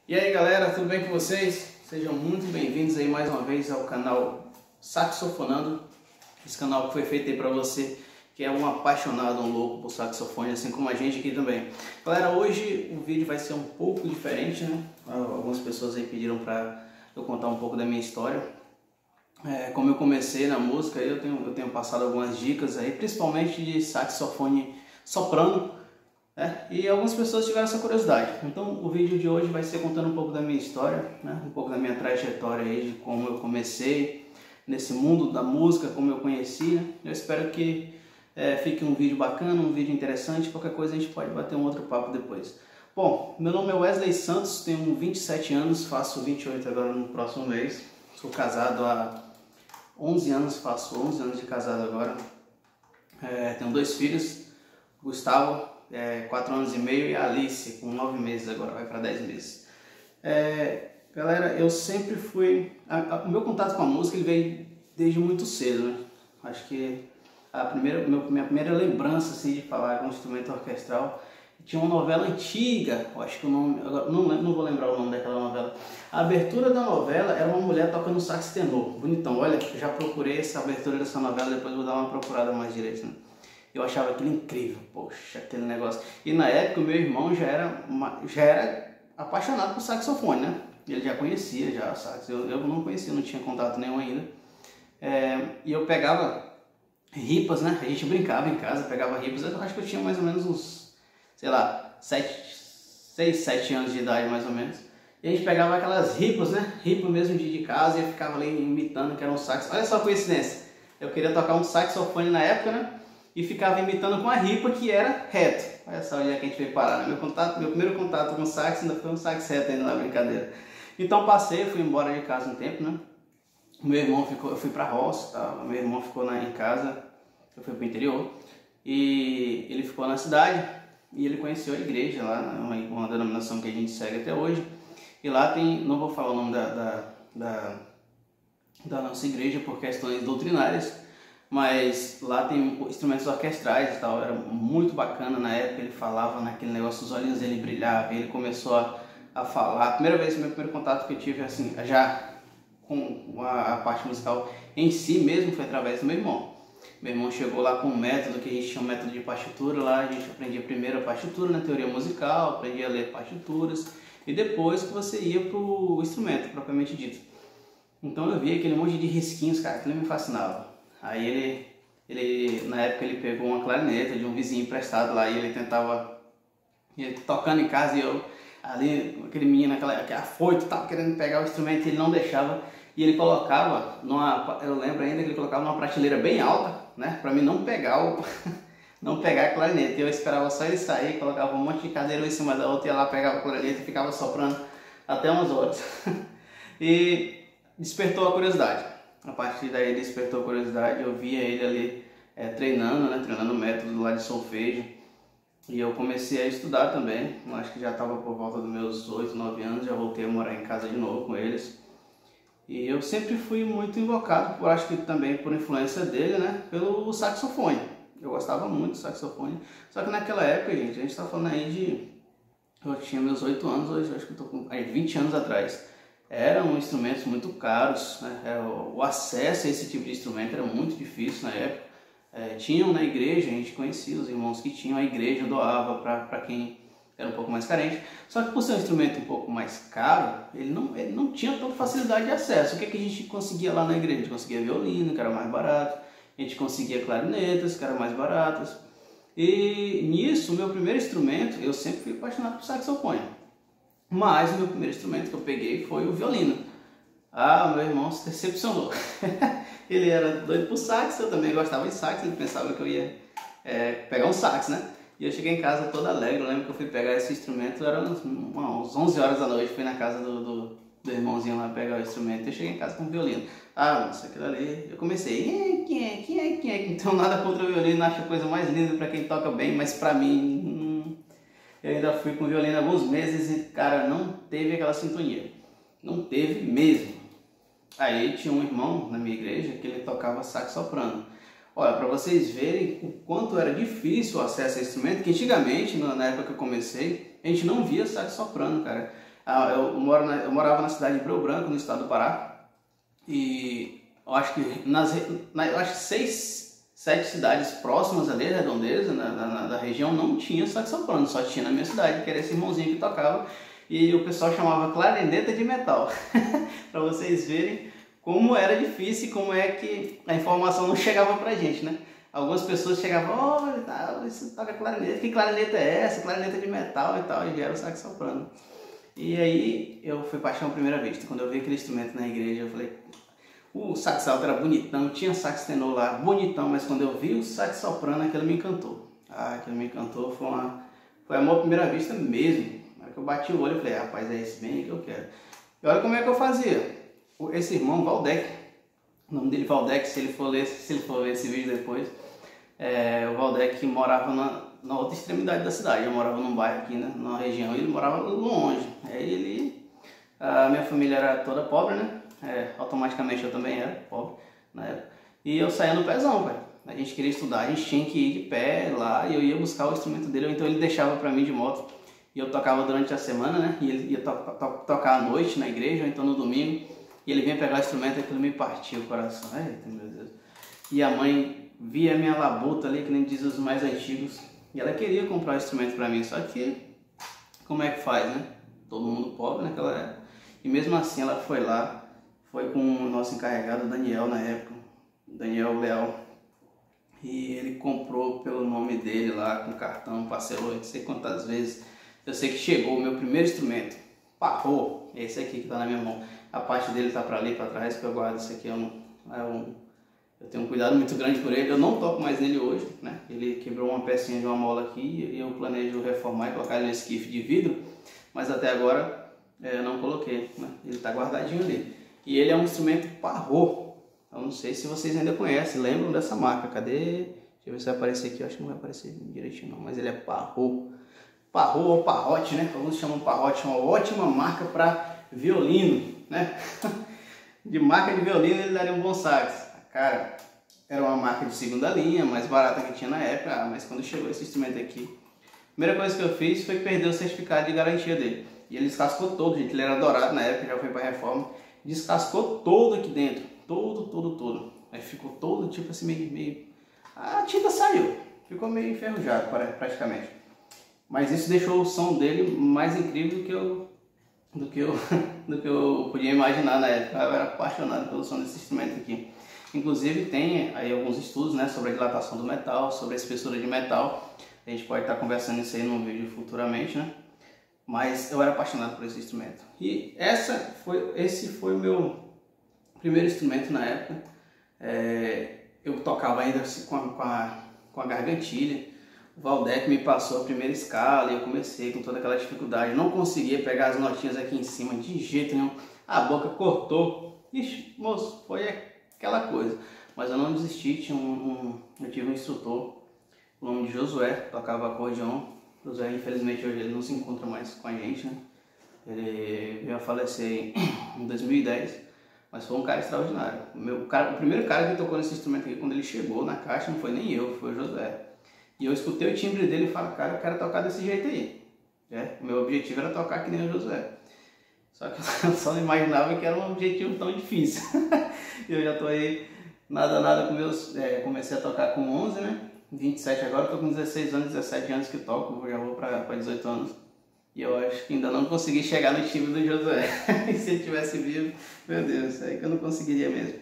E aí galera, tudo bem com vocês? Sejam muito bem-vindos aí mais uma vez ao canal Saxofonando. Esse canal que foi feito aí pra você que é um apaixonado, um louco por saxofone, assim como a gente aqui também. Galera, hoje o vídeo vai ser um pouco diferente, né? Algumas pessoas aí pediram pra eu contar um pouco da minha história. Como eu comecei na música, eu tenho passado algumas dicas aí, principalmente de saxofone soprano. E algumas pessoas tiveram essa curiosidade. Então o vídeo de hoje vai ser contando um pouco da minha história, né? Um pouco da minha trajetória aí, de como eu comecei nesse mundo da música, como eu conheci, né? Eu espero que fique um vídeo bacana, um vídeo interessante. Qualquer coisa a gente pode bater um outro papo depois. Bom, meu nome é Wesley Santos, tenho 27 anos, faço 28 agora no próximo mês. Sou casado há 11 anos, faço 11 anos de casado agora. Tenho 2 filhos, Gustavo, 4 anos e meio, e a Alice, com 9 meses agora, vai para 10 meses. Galera, eu sempre fui... O meu contato com a música ele veio desde muito cedo, né? Acho que minha primeira lembrança assim, de falar com um instrumento orquestral, tinha uma novela antiga, eu acho que o nome... Agora, não vou lembrar o nome daquela novela. A abertura da novela era uma mulher tocando sax tenor, bonitão. Olha, eu já procurei essa abertura dessa novela, depois vou dar uma procurada mais direito, né? Eu achava aquilo incrível, poxa, aquele negócio. E na época o meu irmão já era apaixonado por saxofone, né? Ele já conhecia já sax. Eu não conhecia, não tinha contato nenhum ainda. E eu pegava ripas, né? A gente brincava em casa, pegava ripas. Eu acho que eu tinha mais ou menos uns, sei lá, 6, 7 anos de idade mais ou menos. E a gente pegava aquelas ripas, né? Ripa mesmo de casa, e eu ficava ali imitando que era um sax. Olha só a coincidência. Eu queria tocar um saxofone na época, né? E ficava imitando com a ripa que era reto. Olha só onde é que a gente veio parar, né? Meu primeiro contato com o sax ainda foi um sax reto ainda na brincadeira. Então fui embora de casa um tempo, né? Meu irmão ficou, eu fui pra roça, tá? Meu irmão ficou em casa, eu fui pro interior. E ele ficou na cidade e ele conheceu a igreja lá, uma denominação que a gente segue até hoje. E lá tem, não vou falar o nome da nossa igreja por questões doutrinárias, mas lá tem instrumentos orquestrais e tal, era muito bacana. Na época ele falava naquele negócio, os olhinhos dele brilhavam, ele começou a falar. Meu primeiro contato que eu tive assim, já com a parte musical em si mesmo, foi através do meu irmão. Meu irmão chegou lá com um método, que a gente tinha um método de partitura lá, a gente aprendia primeiro a partitura na teoria musical, aprendia a ler partituras, e depois que você ia pro instrumento, propriamente dito. Então eu via aquele monte de risquinhos, cara, aquilo me fascinava. Aí ele na época ele pegou uma clarineta de um vizinho emprestado lá, e ele tocando em casa, e eu ali, aquele menino, aquele afoito, tava querendo pegar o instrumento, e ele não deixava, e ele colocava eu lembro ainda que ele colocava numa prateleira bem alta, né, para mim não pegar não pegar a clarineta. Eu esperava só ele sair, colocava um monte de cadeira em cima da outra, ia lá, pegava a clarineta e ficava soprando até umas horas. E despertou a curiosidade. A partir daí despertou a curiosidade, eu via ele ali treinando o método lá de solfejo, e eu comecei a estudar também. Eu acho que já estava por volta dos meus 8, 9 anos, já voltei a morar em casa de novo com eles. E eu sempre fui muito invocado, acho que também por influência dele, né, pelo saxofone. Eu gostava muito do saxofone, só que naquela época, gente, a gente está falando aí de... Eu tinha meus 8 anos, hoje acho que eu tô com 20 anos atrás. Eram instrumentos muito caros, né? O acesso a esse tipo de instrumento era muito difícil na época. Tinham na igreja, a gente conhecia os irmãos que tinham, a igreja doava para quem era um pouco mais carente. Só que por ser um instrumento um pouco mais caro, ele não tinha tanta facilidade de acesso. O que a gente conseguia lá na igreja? A gente conseguia violino, que era mais barato, a gente conseguia clarinetas, que eram mais baratas. E nisso, o meu primeiro instrumento, eu sempre fui apaixonado por saxofone. Mas o meu primeiro instrumento que eu peguei foi o violino. Meu irmão se decepcionou. Ele era doido por sax, eu também gostava de sax, ele pensava que eu ia pegar um sax, né? E eu cheguei em casa todo alegre. Eu lembro que eu fui pegar esse instrumento, era uns 11 horas da noite, fui na casa do irmãozinho lá pegar o instrumento, e eu cheguei em casa com o violino. Nossa, aquilo ali, eu comecei, quem é? Então nada contra o violino, acho a coisa mais linda para quem toca bem, mas pra mim... Eu ainda fui com violino alguns meses e, cara, não teve aquela sintonia. Não teve mesmo. Aí tinha um irmão na minha igreja que ele tocava sax soprano. Olha, para vocês verem o quanto era difícil o acesso a esse instrumento, que antigamente, na época que eu comecei, a gente não via sax soprano, cara. Eu morava na cidade de Breu Branco, no estado do Pará, e eu acho que eu acho que 6, 7 cidades próximas ali, redondezas, da região, não tinha sax soprano, só tinha na minha cidade, que era esse irmãozinho que tocava, e o pessoal chamava clarineta de metal, para vocês verem como era difícil, como é que a informação não chegava pra gente, né? Algumas pessoas chegavam, olha, isso toca clarineta, que clarineta é essa? Clarineta de metal e tal, e era o sax soprano. E aí eu fui paixão à primeira vista. Quando eu vi aquele instrumento na igreja, eu falei, o sax alto era bonitão, tinha sax tenor lá, bonitão, mas quando eu vi o sax soprano, aquilo me encantou. Aquilo me encantou, foi amor à primeira vista mesmo. Na hora que eu bati o olho, eu falei, rapaz, é esse bem que eu quero. E olha como é que eu fazia. Esse irmão, Valdec, o nome dele Valdec, se ele for ver esse vídeo depois, o Valdec morava na outra extremidade da cidade. Eu morava num bairro aqui, né, numa região, e ele morava longe. A minha família era toda pobre, né? Automaticamente eu também era pobre na época. E eu saía no pezão, velho. A gente queria estudar, a gente tinha que ir de pé lá, e eu ia buscar o instrumento dele, ou então ele deixava pra mim de moto. E eu tocava durante a semana, né? E ele ia tocar à noite na igreja, ou então no domingo. E ele vinha pegar o instrumento e aquilo me partiu o coração. Eita, meu Deus. E a mãe via a minha labuta ali, que nem diz os mais antigos. E ela queria comprar o instrumento pra mim. Só que, como é que faz, né? Todo mundo pobre naquela época. E mesmo assim ela foi lá. Foi com o nosso encarregado, Daniel, na época. Daniel Leal. E ele comprou pelo nome dele lá, com cartão, parcelou, não sei quantas vezes. Eu sei que chegou o meu primeiro instrumento. Parrô. Esse aqui que tá na minha mão. A parte dele tá pra ali, pra trás, que eu guardo. Esse aqui eu tenho um cuidado muito grande por ele. Eu não toco mais nele hoje, né? Ele quebrou uma pecinha de uma mola aqui e eu planejo reformar e colocar ele no esquife de vidro. Mas até agora eu não coloquei, né? Ele tá guardadinho ali. E ele é um instrumento Parrô. Eu não sei se vocês ainda conhecem, lembram dessa marca. Cadê? Deixa eu ver se vai aparecer aqui. Eu acho que não vai aparecer direitinho não, mas ele é Parrô. Parrô ou Parrote, né? Alguns chamam Parrote, é uma ótima marca para violino, né? De marca de violino ele daria um bom sax. Cara, era uma marca de segunda linha, mais barata que tinha na época, mas quando chegou esse instrumento aqui, a primeira coisa que eu fiz foi perder o certificado de garantia dele. E ele descascou todo, gente, ele era dourado na época, já foi para reforma, descascou todo aqui dentro, todo. Aí ficou todo tipo assim meio... A tinta saiu, ficou meio enferrujado praticamente. Mas isso deixou o som dele mais incrível do que eu podia imaginar na época. Eu era apaixonado pelo som desse instrumento aqui. Inclusive tem aí alguns estudos, né, sobre a dilatação do metal, sobre a espessura de metal. A gente pode estar conversando isso aí num vídeo futuramente, né? Mas eu era apaixonado por esse instrumento. E esse foi o meu primeiro instrumento na época. Eu tocava ainda assim, com a gargantilha. O Valdec me passou a primeira escala e eu comecei com toda aquela dificuldade. Não conseguia pegar as notinhas aqui em cima de jeito nenhum. A boca cortou. Ixi, moço, foi aquela coisa. Mas eu não desisti. Eu tive um instrutor, o nome de Josué, tocava acordeon. Josué, infelizmente, hoje ele não se encontra mais com a gente, né? Ele veio a falecer em 2010. Mas foi um cara extraordinário. O primeiro cara que tocou nesse instrumento aqui, quando ele chegou na caixa, não foi nem eu, foi o Josué. E eu escutei o timbre dele e falei, cara, eu quero tocar desse jeito aí. O meu objetivo era tocar que nem o Josué. Só que eu só não imaginava que era um objetivo tão difícil. Eu já tô aí nada com meus... comecei a tocar com 11, né? 27 agora, tô com 16 anos, 17 anos que toco, já vou para 18 anos. E eu acho que ainda não consegui chegar no timbre do Josué. E se ele tivesse vivo, meu Deus, é que eu não conseguiria mesmo.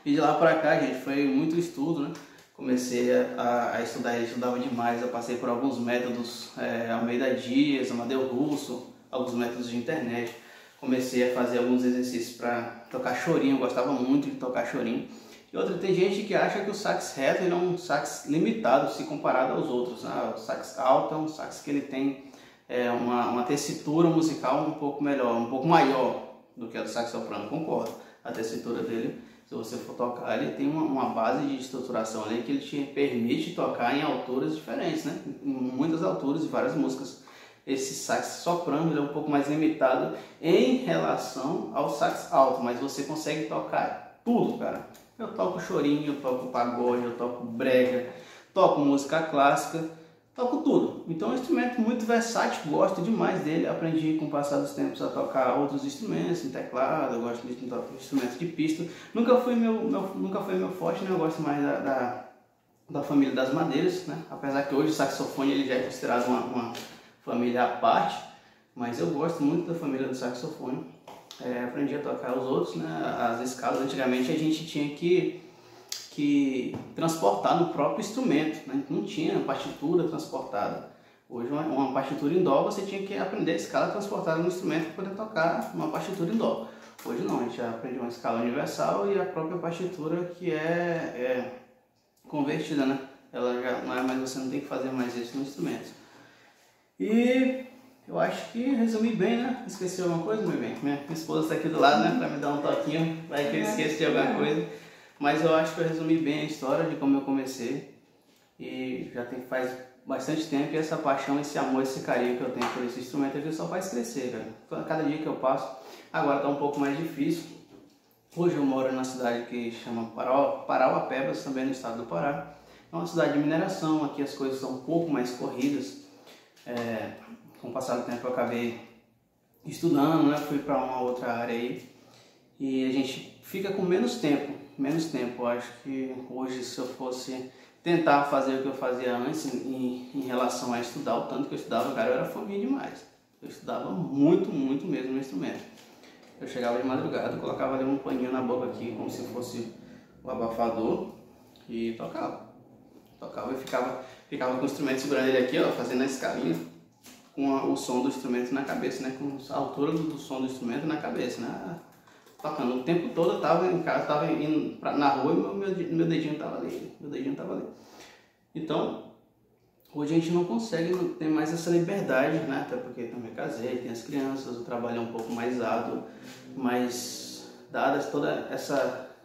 E de lá pra cá, gente, foi muito estudo, né? Comecei a estudar, eu estudava demais, eu passei por alguns métodos, Almeida Dias, Amadeu Russo, alguns métodos de internet. Comecei a fazer alguns exercícios para tocar chorinho, eu gostava muito de tocar chorinho. E outra, tem gente que acha que o sax reto é um sax limitado se comparado aos outros. O sax alto é um sax que ele tem uma tessitura musical um pouco melhor, um pouco maior do que a do sax soprano, concordo. A tessitura dele, se você for tocar, ele tem uma base de estruturação ali que ele te permite tocar em alturas diferentes, né? Em muitas alturas e várias músicas. Esse sax soprano ele é um pouco mais limitado em relação ao sax alto, mas você consegue tocar tudo, cara. Eu toco chorinho, eu toco pagode, eu toco brega, toco música clássica, toco tudo. Então é um instrumento muito versátil, gosto demais dele. Aprendi com o passar dos tempos a tocar outros instrumentos, teclado, eu gosto de tocar instrumentos de pista. Nunca foi meu forte, né? Eu gosto mais da família das madeiras, né? Apesar que hoje o saxofone ele já é considerado uma família à parte, mas eu gosto muito da família do saxofone. Aprendi a tocar os outros, né? As escalas. Antigamente a gente tinha que transportar no próprio instrumento, né? Não tinha partitura transportada. Hoje uma partitura em dó você tinha que aprender a escala transportada no instrumento para poder tocar uma partitura em dó. Hoje não, a gente aprende uma escala universal e a própria partitura que é convertida, né? Ela já não é mais, você não tem que fazer mais isso no instrumento. E eu acho que resumi bem, né? Esqueci alguma coisa, meu bem? Minha esposa está aqui do lado, né? Para me dar um toquinho, vai que eu esqueço de alguma coisa. Mas eu acho que eu resumi bem a história de como eu comecei. E já faz bastante tempo, e essa paixão, esse amor, esse carinho que eu tenho por esse instrumento aqui só faz crescer, velho. Cada dia que eu passo, agora está um pouco mais difícil. Hoje eu moro na cidade que chama Parauapebas, também no estado do Pará. É uma cidade de mineração, aqui as coisas são um pouco mais corridas. Com o passar do tempo eu acabei estudando, né? Fui para uma outra área aí e a gente fica com menos tempo. Eu acho que hoje, se eu fosse tentar fazer o que eu fazia antes em relação a estudar, o tanto que eu estudava, cara, eu era fominha demais. Eu estudava muito mesmo no instrumento. Eu chegava de madrugada, colocava ali um paninho na boca aqui, como se fosse o abafador, e tocava e ficava com o instrumento segurando ele aqui, ó, fazendo a escalinha, com o som do instrumento na cabeça, né? Com a altura do som do instrumento na cabeça, né? Tocando o tempo todo, eu estava em casa, estava indo na rua e meu dedinho estava ali. Então, hoje a gente não consegue, não tem mais essa liberdade, né? Até porque também casei, tem as crianças, o trabalho é um pouco mais árduo, mas dadas toda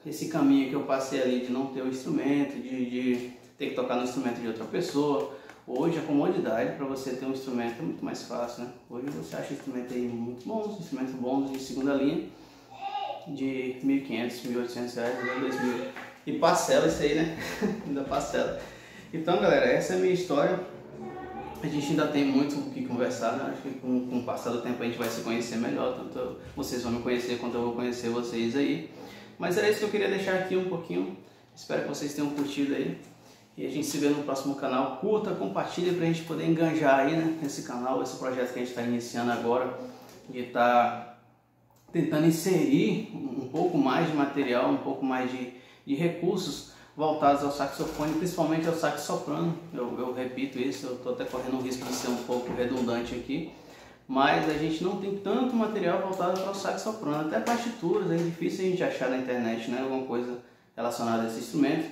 esse caminho que eu passei ali de não ter o instrumento, de ter que tocar no instrumento de outra pessoa, hoje a comodidade para você ter um instrumento é muito mais fácil, né? Hoje você acha instrumentos aí muito bons, instrumentos bons de segunda linha, de R$ 1.500, R$ 1.800, R$ 2.000. E parcela isso aí, né? Ainda parcela. Então, galera, essa é a minha história. A gente ainda tem muito o que conversar, né? Acho que com o passar do tempo a gente vai se conhecer melhor. Tanto vocês vão me conhecer quanto eu vou conhecer vocês aí. Mas era isso que eu queria deixar aqui um pouquinho. Espero que vocês tenham curtido aí. E a gente se vê no próximo canal. Curta, compartilha pra gente poder enganjar aí, né? Nesse canal, esse projeto que a gente está iniciando agora. De estar tentando inserir um pouco mais de material, um pouco mais de recursos voltados ao saxofone, principalmente ao sax soprano. Eu repito isso, eu estou até correndo o risco de ser um pouco redundante aqui, mas a gente não tem tanto material voltado para o sax soprano, até partituras, é difícil a gente achar na internet, né, alguma coisa relacionada a esse instrumento.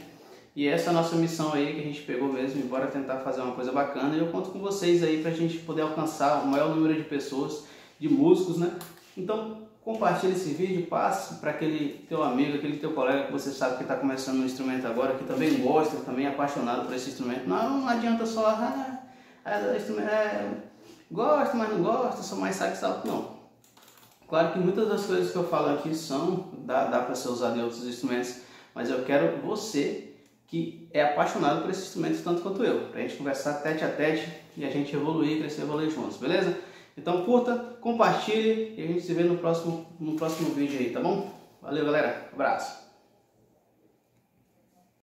E essa é a nossa missão aí que a gente pegou mesmo, embora tentar fazer uma coisa bacana, e eu conto com vocês aí para a gente poder alcançar o maior número de pessoas, de músicos, né? Então, compartilhe esse vídeo, passe para aquele teu amigo, aquele teu colega que você sabe que está começando no instrumento agora, que também gosta, também é apaixonado por esse instrumento. Não adianta só, gosto, mas não gosto, sou mais sax alto, não. Claro que muitas das coisas que eu falo aqui dá para ser usado em outros instrumentos, mas eu quero você que é apaixonado por esse instrumento tanto quanto eu, para a gente conversar tete a tete e a gente evoluir, crescer e evoluir juntos, beleza? Então curta, compartilhe e a gente se vê no próximo vídeo aí, tá bom? Valeu, galera. Abraço.